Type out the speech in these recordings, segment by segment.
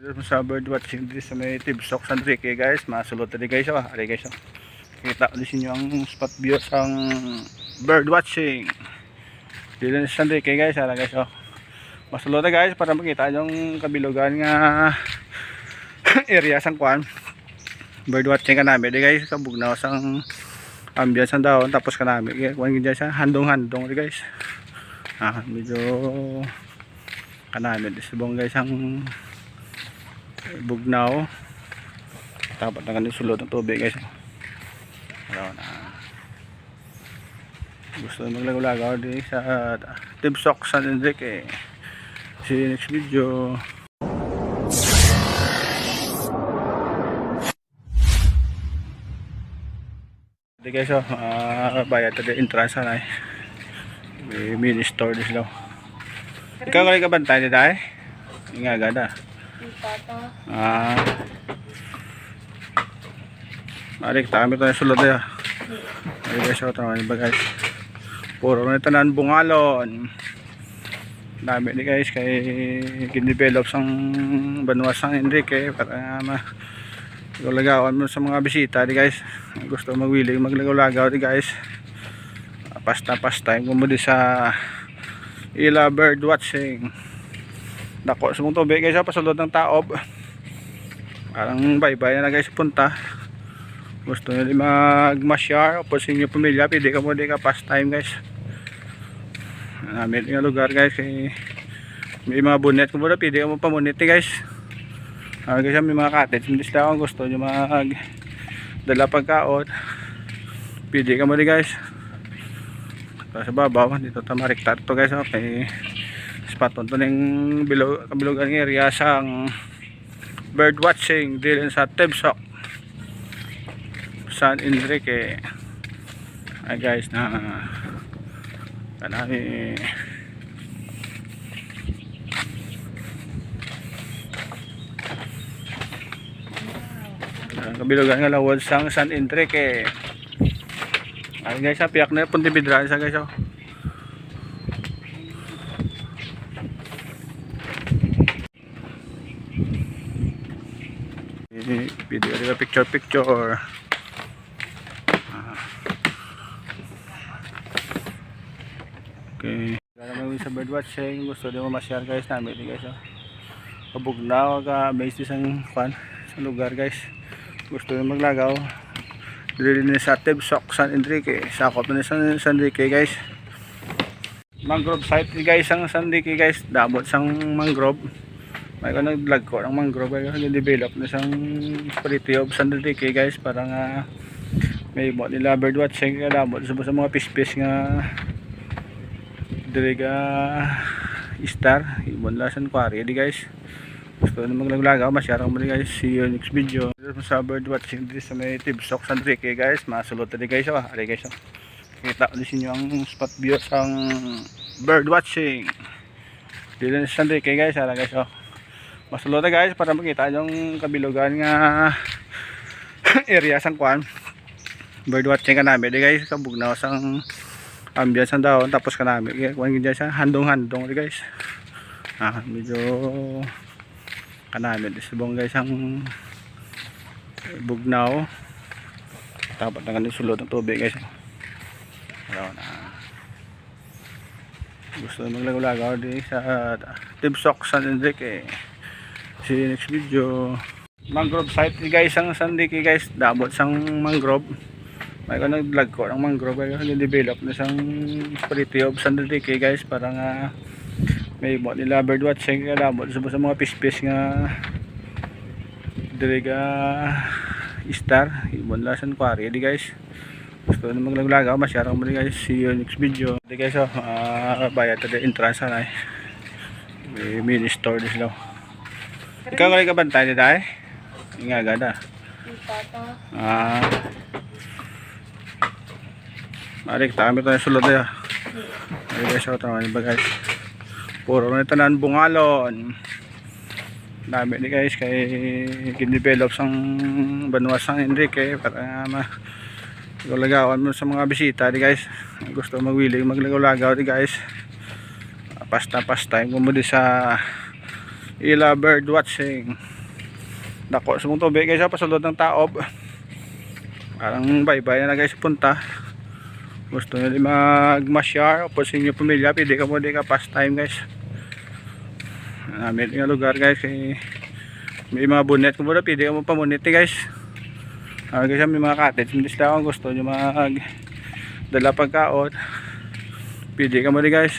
Sa bird watching dito sa may Tibsok San Enrique guys, masulot tadi guys. Ari guys, kita ulit ninyo ang spot view sang bird watching dito sa San Enrique guys. Ara guys, masulot guys para makita yung kabilugan nga area sang kwan bird watching ka namin di guys, kabugnaw sang ambience ang daon, tapos ka namin kwan gid sa handong-handong di guys. Medyo kanami disbong guys ang bugnaw, tapat na kanil sulod ng tubig guys. Gusto maglagaw-lagaw di sa Tibsok San Enrique. See you next video. Di guys, bayad tadi entrance na may mini store dis daw. Ikaw kali ka bantay di dai? Nga gada. Mari kita kami tayo sulod ya. Mari guys, guys. Puro na tanan bungalon. Dami ni guys kay ginidevelop sang Banwa San Enrique para maglagawan mo sa mga bisita di guys. Gusto magwiling maglagaw-lagaw di guys. Pasta mo di sa ila bird watching. Dako sa mong tubig guys, pasulod ng taob. Parang bye-bye na guys punta. Gusto nyo di magmasyar o po sa inyo pamilya, pwede ka mo di ka pastime guys. Namin yung lugar guys, kay may mga bunet kung muna pwede ka mo pamunit guys. Guys, may mga cottage hindi sila kung gusto nyo magdala pagkaot, pwede ka mo di guys. Sa babaw dito tamariktar to guys, okay. Spot to ng kabilugan area sang bird watching din sa Tibsok San Enrique. Ay guys, na kanami kabilugan nga lawod sang San Enrique. Ay guys, piyak na Puntibidran sa guys. Video di picture okay. Naman sa bird watching, gusto din mo ma-share guys namin guys. Kabugnaw ka base isang fan sa lugar guys. Gusto din maglagaw dili ni sa Tibsok San Enrique, sakop na San Enrique guys. Mangrove site guys ang San Enrique guys, dabot sang mangrove. May ko nag-vlog ko ng mangrove ay develop na isang quality of San Enrique guys, para nga may ibot nila bird watching kadabot sa mga fish nga diriga star ibon lasan quarry di guys. Gusto na maglagaw, masyarang mo di guys. See you next video. Sa bird watching dito sa may Tibsok San Enrique guys, masulot di guys. Ari guys, kita ulit ninyo ang spot view sang bird watching dito sa San Enrique guys. Ara guys, masulot guys para makita yung kabilugan nga area sang kwan bird watching ka namin di guys, kabugnaw sang ambience ang daon, tapos ka namin kwan gid sa handong-handong di guys. Medyo kanami disbong guys ang bugnaw, tapat na kanil sulod ng tubig guys. Gusto maglagaw-lagaw di sa Tibsok San Enrique. See you next video. Mangrove site guys ang San Enrique guys, dabot sang mangrove. May ko nag-vlog ko ng mangrove ay develop na isang quality of San Enrique guys, para nga may ibot nila bird watching kadabot sa mga fish nga diriga star ibon lasan quarry di guys. Gusto na maglagaw, masyarang mo di guys. See you next video. Di guys, bayad tadi entrance na may mini store dis daw. Ikaw kali ka bantay di dai? Nga gada. Mari kita kami tayo sulod ya. Mari guys, guys. Puro na tanan bungalon. Dami ni guys kay ginidevelop sang Banwa San Enrique para maglagawan mo sa mga bisita di guys. Gusto magwiling maglagaw-lagaw di guys. Pasta mo di sa ila bird watching. Dako sa mong tubig guys, pasulod ng taob. Parang bye-bye na guys punta. Gusto nyo magmasyar o po sa inyo pamilya, pwede ka mo di ka pastime guys. Namin yung lugar guys, kay may mga bonnet kung pwede ka mo pamuniti guys. Guys, may mga cottage, hindi sila kung gusto nyo dala pagkaon, pwede ka mo di guys.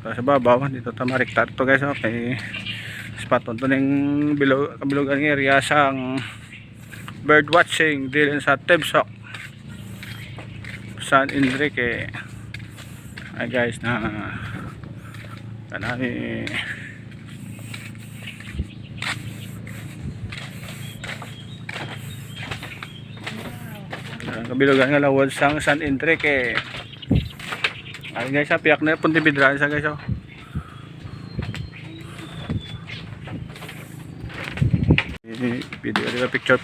Sa babaw dito tamariktar to guys, okay. Spot on to ng kabilugan ng area sang bird watching din sa Tibsok, San Enrique. Ay guys, na kanami kabilugan nga lawod sang San Enrique. Ay guys, piyak na punti bidraan sa guys, oh. Video picture.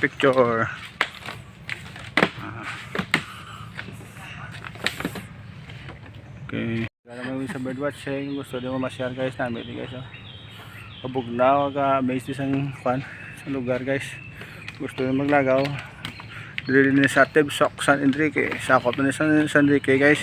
Okay. Kaya naman sa bird watching, gusto din mo ma-share guys namin guys, oh. Kabugnaw ka base isang fan sa lugar guys. Gusto din maglagaw. Dili ni sa Tibsok, San Enrique. Sakop na ni San Enrique guys.